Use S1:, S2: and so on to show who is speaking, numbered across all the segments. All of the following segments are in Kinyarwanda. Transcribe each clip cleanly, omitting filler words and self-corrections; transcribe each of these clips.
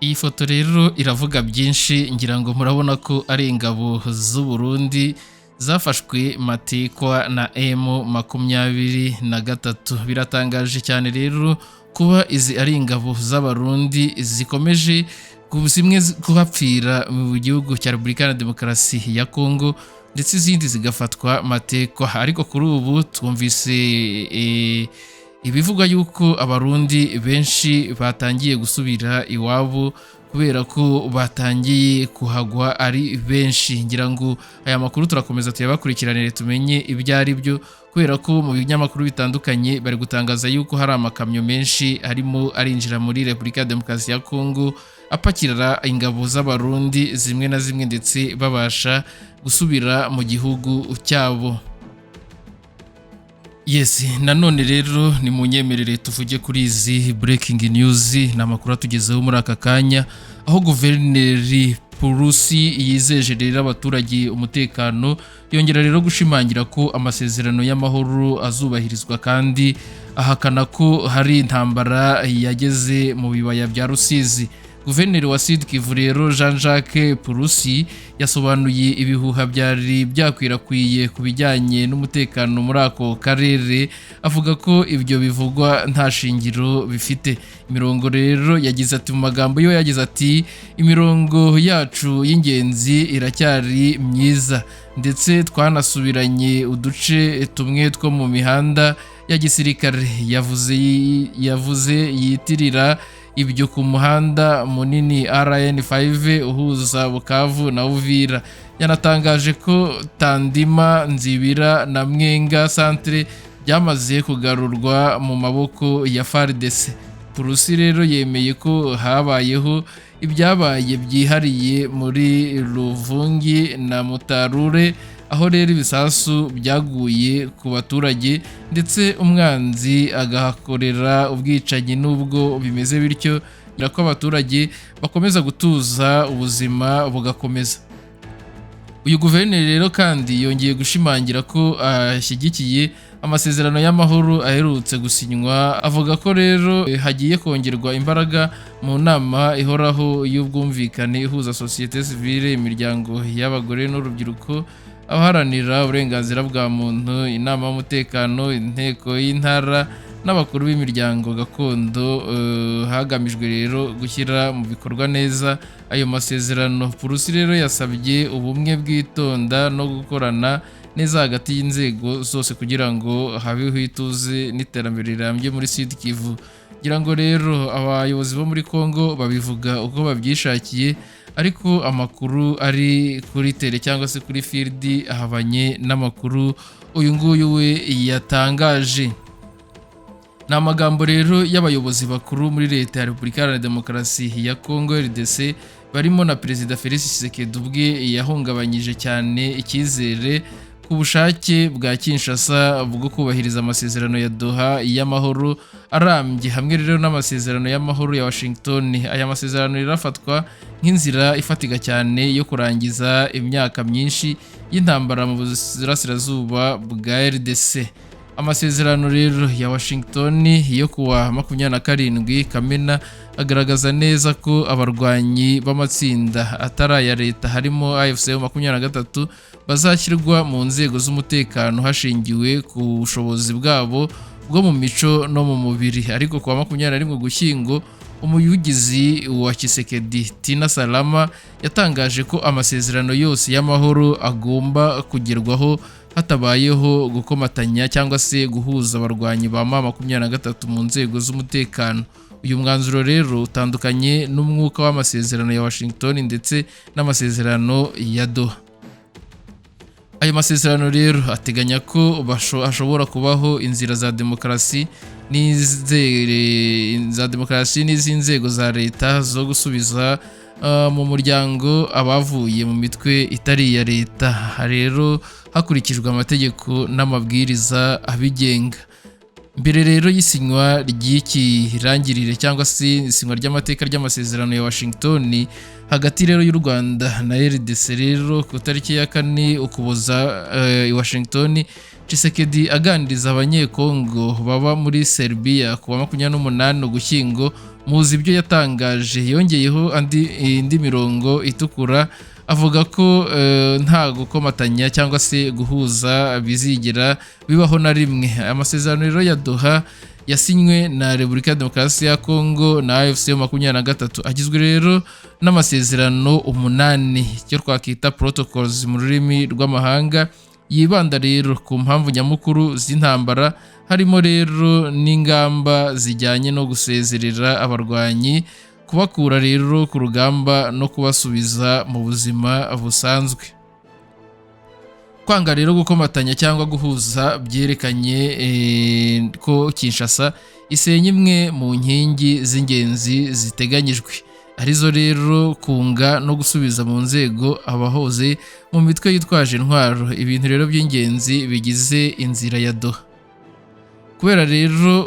S1: Iyi foto rero iravuga byinshi ngira ngo murabona ko ari ingabo z'u Burundi zafashwe matekwa na M23. Biratangaje cyane rero kuba izi ari ingabo z'abarundi zikomeje zimwe kuhapfira mu gihugu cya Repubulika ya Demokarasi ya Kongo ndetse izindi zigafatwa matekwa, ariko kuri ubu twumvise ibivugwa yuko abarundi benshi batangiye gusubira iwabo kubera ko batangiye kuhagwa ari benshi. Ngira ngo aya makuru turakomeza tuyabakurikiranire tumenye ibyo ari byo, kubera ko mu binyamakuru bitandukanye bari gutangaza yuko hari amakamyo menshi arimo arinjira muri Repubulika ya Demokarasi ya Kongo apakira ingabo z'abarundi zimwe na zimwe ndetse babasha gusubira mu gihugu cyabo. Yes, nanone rero ni munyemerere tuvuge kuri izi breaking news na makuru tugezeho muri aka kanya, aho Guverineri Purusi yizeje rero abaturage umutekano, yongera rero gushimangira ko amasezerano y'amahoro azubahirizwa kandi ahakana ko hari intambara yageze mu bibaya bya Rusizi. Guverineri wa Sud Kivu rero Jean-Jacques Purusi yasobanuye ibihuha byari byakwirakwiye ku bijyanye n'umutekano muri ako karere, avuga ko ibyo bivugwa nta shingiro bifite. Imirongo rero yagize ati, mu magambo yo yagize ati, imirongo yacu y'ingenzi iracyari myiza ndetse twanasubiranye uduce tumwe two mu mihanda ya gisirikare. Yavuze yitirira ibyo ku muhanda munini RN5 uhuza Bukavu na Uvira. Yanatangaje ko Tandima, Nzibira na Mwenga centre byamaze kugarurwa mu maboko ya FARDC. Purusi rero yemeye ko habayeho ibyabaye byihariye muri Ruvungi na Mutarure, aho rero ibisasu byaguye ku baturage ndetse umwanzi agahakorera ubwicanyi. Nubwo bimeze bityo, ko abaturage bakomeza gutuza ubuzima bugakomeza. Uyu guverineri rero kandi yongeye gushimangira ko ashyigikiye amasezerano y'amahoro aherutse gusinywa, avuga ko rero hagiye kongerwa imbaraga mu nama ihoraho y'ubwumvikane ihuza societe civile, imiryango y'abagore n'urubyiruko, abaharanira uburenganzira bwa muntu, inama y'umutekano, inteko y'intara n'abakuru b'imiryango gakondo, hagamijwe rero gushyira mu bikorwa neza ayo masezerano. Purusi rero yasabye ubumwe bwitonda no gukorana neza hagati y'inzego zose kugira ngo habeho ituze n'iterambere rirambye muri Sud Kivu. Ngira ngo rero abayobozi bo muri Kongo babivuga uko babyishakiye, ariko amakuru ari kuri tele cyangwa se kuri field ahabanye n'amakuru uyu nguyu we yatangaje. Ni amagambo rero y'abayobozi bakuru muri leta ya Repubulika ya Demokarasi ya Kongo RDC, barimo na Perezida Felix Tshisekedi ubwe yahungabanyije cyane icyizere ku bushake bwa Kinshasa bwo kubahiriza amasezerano ya Doha y'amahoro arambye, hamwe rero n'amasezerano y'amahoro ya Washington. Aya masezerano rirafatwa nk'inzira ifatika cyane yo kurangiza imyaka myinshi y'intambara mu burasirazuba bwa RDC. Amasezerano rero ya Washington yo kuwa 27 Kamena agaragaza neza ko abarwanyi b'amatsinda atari aya leta harimo AFC 23 bazashyirwa mu nzego z'umutekano hashingiwe ku bushobozi bwabo bwo mu mico no mu mubiri. Ariko kuwa 21 Ugushyingo, umuvugizi wa Tshisekedi Tina Salama yatangaje ko amasezerano yose y'amahoro agomba kugerwaho hatabayeho gukomatanya cyangwa se guhuza abarwanyi ba M23 mu nzego z'umutekano. Uyu mwanzuro rero utandukanye n'umwuka w'amasezerano ya Washington ndetse n'amasezerano ya Doha. Ayo masezerano rero ateganya ko hashobora kubaho inzira za demokarasi n'iz'inzego za leta zo gusubiza mu muryango abavuye mu mitwe itari iya leta, rero hakurikijwe amategeko n'amabwiriza abigenga. Mbere rero y'isinywa ry'iki rangirire cyangwa se isinywa ry'amateka ry'amasezerano ya Washington hagati rero y'u Rwanda na RDC rero ku tariki ya 4 Ukuboza i Washington, Tshisekedi aganiriza abanyekongo baba muri Serbia ku wa 28 Ugushyingo muzi ibyo yatangaje. Yongeyeho indi mirongo itukura avuga ko nta gukomatanya cyangwa se guhuza bizigera bibaho na rimwe. Amasezerano rero ya Doha yasinywe na Repubulika ya Demokarasi ya Kongo na AFC 23 agizwe rero n'amasezerano 8 cyo twakita protocols mu rurimi rw'amahanga, yibanda rero ku mpamvu nyamukuru z'intambara, harimo rero n'ingamba zijyanye no gusezerera abarwanyi, kubakura rero ku rugamba no kubasubiza mu buzima busanzwe. Kwanga rero gukomatanya cyangwa guhuza byerekanye ko Kinshasa isenya imwe mu nkingi z'ingenzi ziteganyijwe, arizo rero kunga no gusubiza mu nzego abahoze mu mitwe yitwaje intwaro, ibintu rero by'ingenzi bigize inzira ya Doha. Kubera rero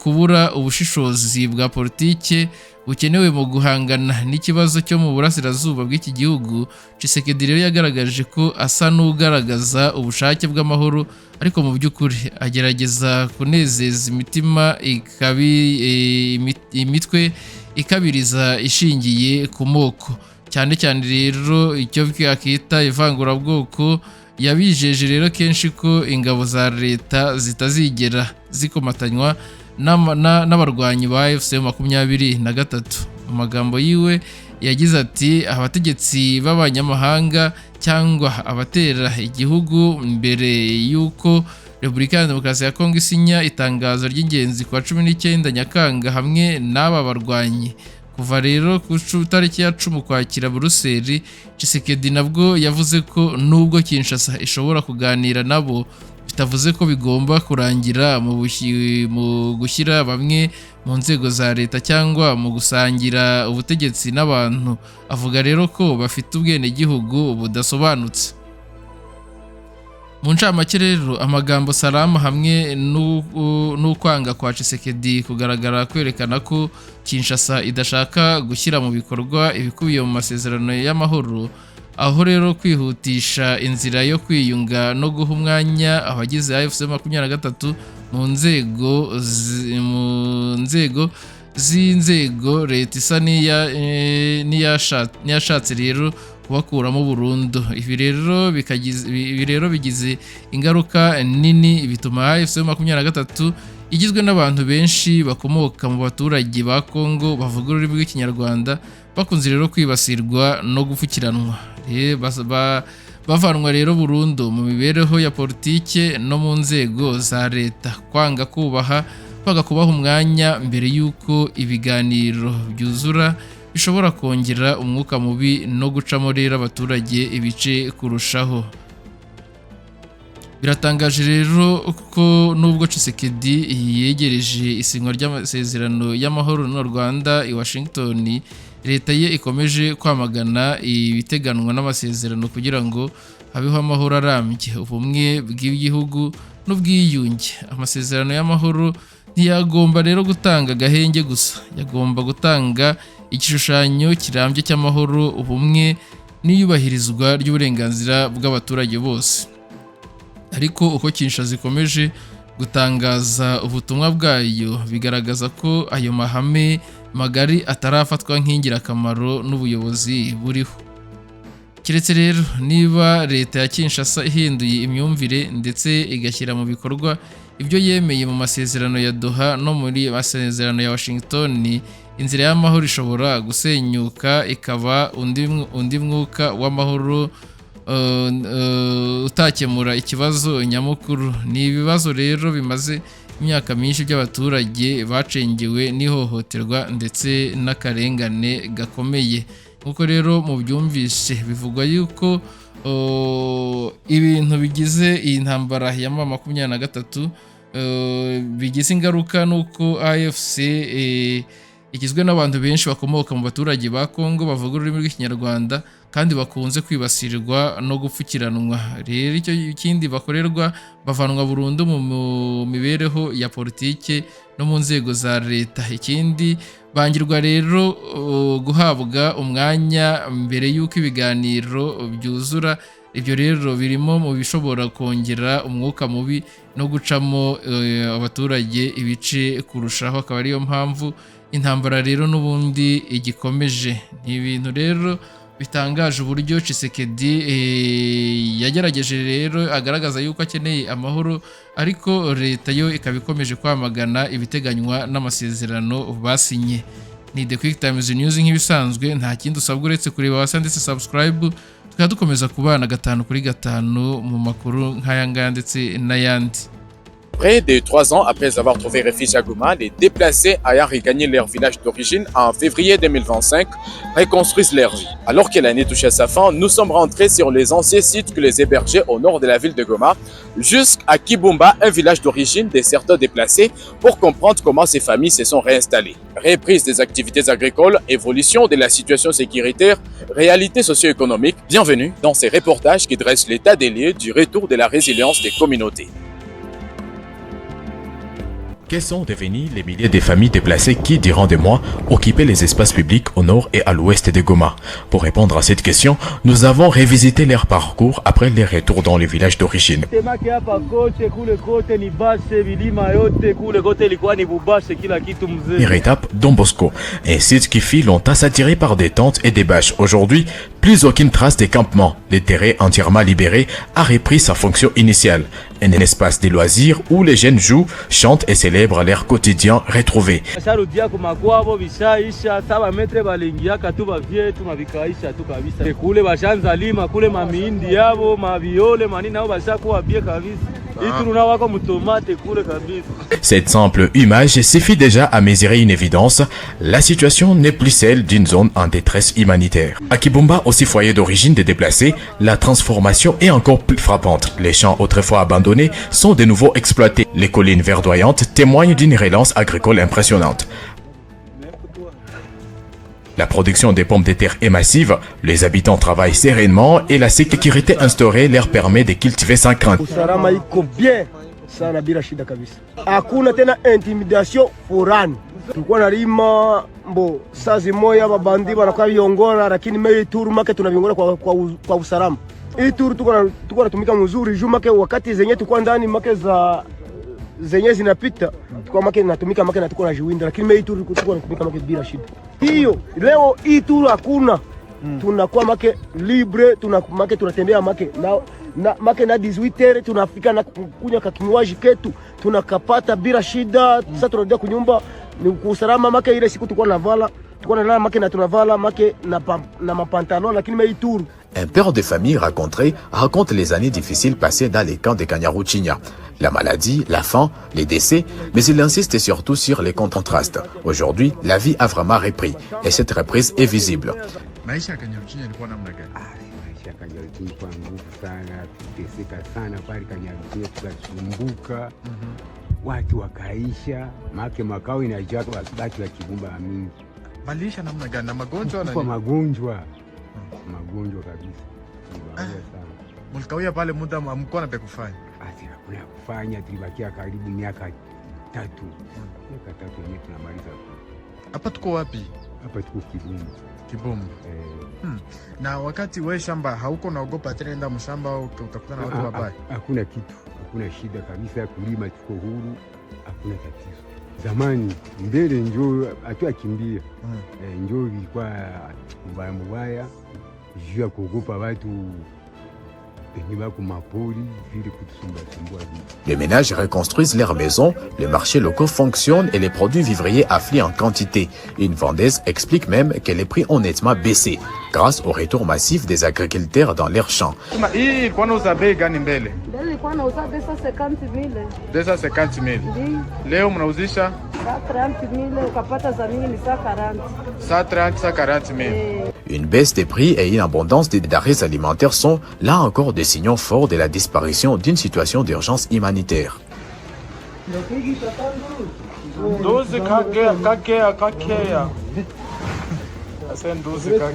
S1: kubura ubushishozi bwa politike bukenewe mu guhangana n'ikibazo cyo mu burasirazuba bw'iki gihugu, Tshisekedi rero yagaragaje ko asa n'ugaragaza ubushake bw'amahoro, ariko mu by'ukuri agerageza kunezeza imitwe ikabiriza ishingiye ku moko, cyane cyane rero icyo twakita ivangurabwoko. Yabijeje rero kenshi ko ingabo za leta zitazigera zikomatanywa n'abarwanyi ba AFC 23. Mu magambo yiwe yagize ati abategetsi b'abanyamahanga cyangwa abatera igihugu mbere y'uko Repubulika ya Demokarasi ya Kongo isinya itangazo ry'ingenzi kwa 19 Nyakanga hamwe n'aba barwanyi. Kuva rero ku tariki ya 10 Ukwakira Buruseli, Tshisekedi nabwo yavuze ko nubwo Kinshasa ishobora kuganira nabo, bitavuze ko bigomba kurangira mu gushyira bamwe mu nzego za leta cyangwa mu gusangira ubutegetsi n'abantu. Avuga rero ko bafite ubwenegihugu budasobanutse. Mu ncamake rero amagambo salama hamwe n'ukwanga kwa Tshisekedi kugaragara kwerekana ko Kinshasa idashaka gushyira mu bikorwa ibikubiye mu masezerano y'amahoro, aho rero kwihutisha inzira yo kwiyunga no guha umwanya abagize AFC 23 mu nzego leta isa n'iyashatse rero kubakuramo burundu. Ibi rero bigize ingaruka nini, bituma AFC 23 igizwe n'abantu benshi bakomoka mu baturage ba Kongo bavuga ururimi rw'Ikinyarwanda bakunze rero kwibasirwa no gupfukiranwa, bavanwa rero burundu mu mibereho ya politike no mu nzego za leta. Kwanga kubaha umwanya mbere y'uko ibiganiro byuzura bishobora kongera umwuka mubi no gucamo rero abaturage ibice kurushaho. Biratangaje rero ko nubwo Tshisekedi yegereje isinywa ry'amasezerano y'amahoro n'u Rwanda i Washington, leta ye ikomeje kwamagana ibiteganwa n'amasezerano kugira ngo habeho amahoro arambye, ubumwe bw'igihugu n'ubwiyunge. Amasezerano y'amahoro ntiyagomba rero gutanga agahenge gusa, yagomba gutanga igishushanyo kirambye cy'amahoro, ubumwe n'iyubahirizwa ry'uburenganzira bw'abaturage bose. Ariko uko Kinshasa ikomeje gutangaza ubutumwa bwayo, bigaragaza ko ayo mahame magari atarafatwa nk'ingirakamaro n'ubuyobozi buriho. Kiretse rero niba leta ya Kinshasa ihinduye imyumvire ndetse igashyira mu bikorwa ibyo yemeye mu masezerano ya Doha no muri masezerano ya Washington, inzira y'amahoro ishobora gusenyuka ikaba undi mwuka w'amahoro utakemura ikibazo nyamukuru. Ni ibibazo rero bimaze imyaka myinshi by'abaturage bacengewe n'ihohoterwa ndetse n'akarengane gakomeye. Nkuko rero mu byumvise bivugwa yuko ibintu bigize iyi ntambara ya 23 bigize ingaruka nuko AFC igizwe n'abantu benshi bakomoka mu baturage ba Kongo bavuga ururimi rw'Ikinyarwanda kandi bakunze kwibasirwa no gupfukiranwa. Rero icyo kindi bakorerwa bavanwa burundu mu mibereho ya politike no mu nzego za leta. Ikindi bangirwa rero guhabwa umwanya mbere y'uko ibiganiro byuzura. Ibyo rero birimo mu bishobora kongera umwuka mubi no gucamo abaturage ibice kurushaho. Akaba ariyo mpamvu intambara rero n'ubundi igikomeje. Ni ibintu rero bitangaje uburyo Tshisekedi yagerageje rero agaragaza yuko akeneye amahoro, ariko leta yo ikaba ikomeje kwamagana ibiteganywa n'amasezerano basinye. Ni The Quick Times News nk'ibisanzwe, nta kindi usabwa uretse kureba hasi ndetse subscribe, tukaba dukomeza kubana 5 kuri 5 mu makuru nk'aya ngaya ndetse n'ayandi.
S2: Près de 3 ans après avoir trouvé refuge à Goma, les déplacés ayant regagné leur village d'origine en février 2025 reconstruisent leur vie. Alors que l'année touche à sa fin, nous sommes rentrés sur les anciens sites que les hébergeaient au nord de la ville de Goma, jusqu'à Kibumba, un village d'origine des certains déplacés, pour comprendre comment ces familles se sont réinstallées. Reprise des activités agricoles, évolution de la situation sécuritaire, réalité socio-économique. Bienvenue dans ces reportages qui dressent l'état des lieux du retour de la résilience des communautés.
S3: Quels sont devenus les milliers de familles déplacées qui, durant des mois, occupaient les espaces publics au nord et à l'ouest de Goma? Pour répondre à cette question, nous avons revisité leur parcours après les retours dans les villages d'origine. Première étape, Don Bosco, un site qui fut longtemps saturé par des tentes et des bâches. Aujourd'hui, plus aucune trace de campement. Le terrain entièrement libéré a repris sa fonction initiale. Un espace de loisirs où les jeunes jouent, chantent et célèbrent leur quotidien retrouvé. Cette simple image suffit déjà à mesurer une évidence. La situation n'est plus celle d'une zone en détresse humanitaire. À Kibumba, aussi foyer d'origine des déplacés, la transformation est encore plus frappante. Les champs autrefois abandonnés sont de nouveau exploités. Les collines verdoyantes témoignent d'une relance agricole impressionnante. La production des pommes de terre est massive, les habitants travaillent sereinement et la sécurité instaurée leur permet de cultiver sans crainte.
S4: Sana bila shida kabisa. Hakuna tena intimidation forani. Tulikuwa nalima mbo sazi moya babandi wanakuwa viongora, lakini mei turu make tunaviongora kwa usalama. Hii turu tuko natumika mzuri juu make wakati zenye tulikuwa ndani make za zenye zinapita tulikuwa make natumika make na tuko na jiwinda, lakini mei turu tuko natumika make bila shida. Hiyo leo hii turu hakuna. Tunakuwa make libre, make tunatembea make na make na 18h tunafika na kunywa kakinywaji ketu tunakapata bila shida. Sasa tunarudia kunyumba ni kusalama make. Ile siku tulikuwa nalala make na tunavala make na mapantalon, lakini meituru.
S3: Un père de famille raconte les années difficiles passées dans les camps de Kanyaruchinya. La maladie, la faim, les décès, mais il insiste surtout sur les contrastes. Aujourd'hui, la vie a vraiment repris et cette reprise est visible.
S5: Maisha ya Kanyaruchinya yalikuwa namna gani?
S6: Maisha ya Kanyaruchinya kwa nguvu sana, tuteseka sana pale Kanyaruchinya, tukasumbuka. Watu wakaisha, make makao inajaa baki la Kibumba mingi.
S5: Malisha namna gani? Na magonjwa na
S6: kwa magonjwa. Magonjwa kabisa. Mbaya sana.
S5: Mlikawia pale muda mko na kufanya.
S6: Ati hakuna kufanya, tulibakia karibu miaka 3. Miaka 3 yenyewe tunamaliza.
S5: Hapa tuko wapi?
S6: Hapa tuko Kibumba.
S5: Kibumba. Na wakati wewe shamba hauko naogopa tena enda mshamba au utakutana na watu wabaya?
S6: Hakuna kitu. Hakuna shida kabisa, kulima tuko huru. Hakuna tatizo. Zamani mbele njoo atu akimbia. Njoo ilikuwa mbaya juu ya kuogopa watu.
S3: Les ménages reconstruisent leurs maisons, les marchés locaux fonctionnent et les produits vivriers affluent en quantité. Une vendeuse explique même que les prix ont nettement baissé grâce au retour massif des agriculteurs dans leurs champs.
S5: Hii kwa nauza bei gani mbele?
S7: Mbele ilikuwa nauza 250,000.
S5: 250,000. Leo mnauzisha
S7: 30,000, ukapata za mingi ni 140.
S5: 140,000.
S3: Une baisse des prix et une abondance des denrées alimentaires sont là encore des signaux forts de la disparition d'une situation d'urgence humanitaire.
S5: 12 kakea. Asen 12 kakea.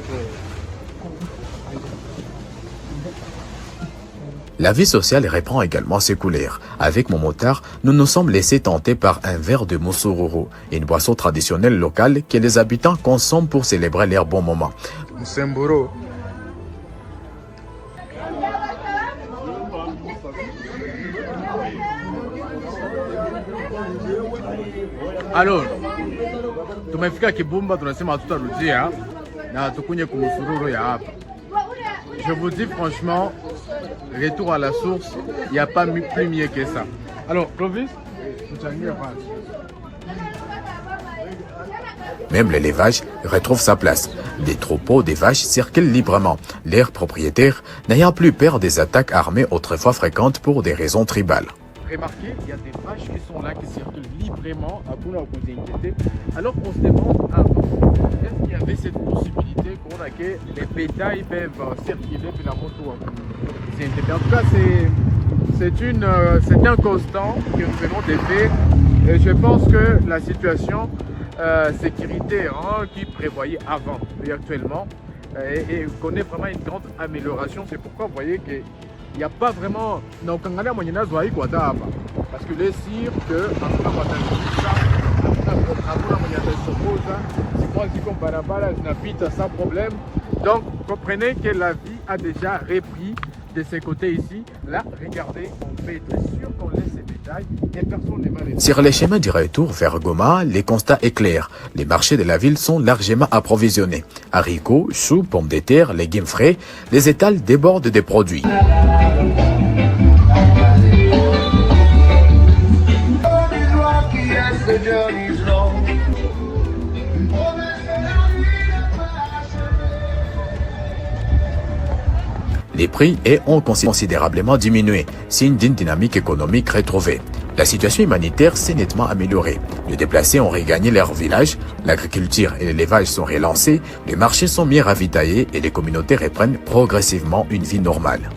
S3: La vie sociale reprend également ses couleurs. Avec mon motard, nous nous sommes laissés tenter par un verre de musururu, une boisson traditionnelle locale que les habitants consomment pour célébrer leurs bons moments.
S5: Msemburo. Alors, tumefika Kibumba, tunasema hatutarudia na tukunye kumusururu ya hapa. Je vous dis franchement, retour à la source, il n'y a pas plus mieux que ça. Alors, Clovis,
S3: Même l'élevage retrouve sa place. Des troupeaux de vaches circulent librement, leurs propriétaires n'ayant plus peur des attaques armées autrefois fréquentes pour des raisons tribales.
S5: Remarquez, il y a des vaches qui sont là, qui circulent librement à Bouna Okozinkété. Alors qu'on se demande avant, est-ce qu'il y avait cette possibilité qu'on a que les bétails peuvent circuler puis la moto à Okozinkété. En tout cas, c'est un constant que nous venons de faire. Et je pense que la situation sécuritaire qui prévoyait avant et actuellement et connaît vraiment une grande amélioration. C'est pourquoi vous voyez que il n'y a pas vraiment na ukangalia mwenye nazo haiko hata hapa parce que les sires que hakuna matatizo hakuna mwenye atasokoza zikuwa ziko barabara zinapita sans problème. Donc comprenez que la vie a déjà repris de ce côté ici. Là, regardez, on peut être sûr qu'on laisse ces détails et personne ne va les...
S3: Sur les chemins du retour vers Goma, les constats est clair. Les marchés de la ville sont largement approvisionnés. Haricots, choux, pommes de terre, légumes frais, les étals débordent des produits. Les prix ont considérablement diminué, signe d'une dynamique économique retrouvée. La situation humanitaire s'est nettement améliorée. Les déplacés ont regagné leur village, l'agriculture et l'élevage sont relancés, les marchés sont mieux ravitaillés et les communautés reprennent progressivement une vie normale.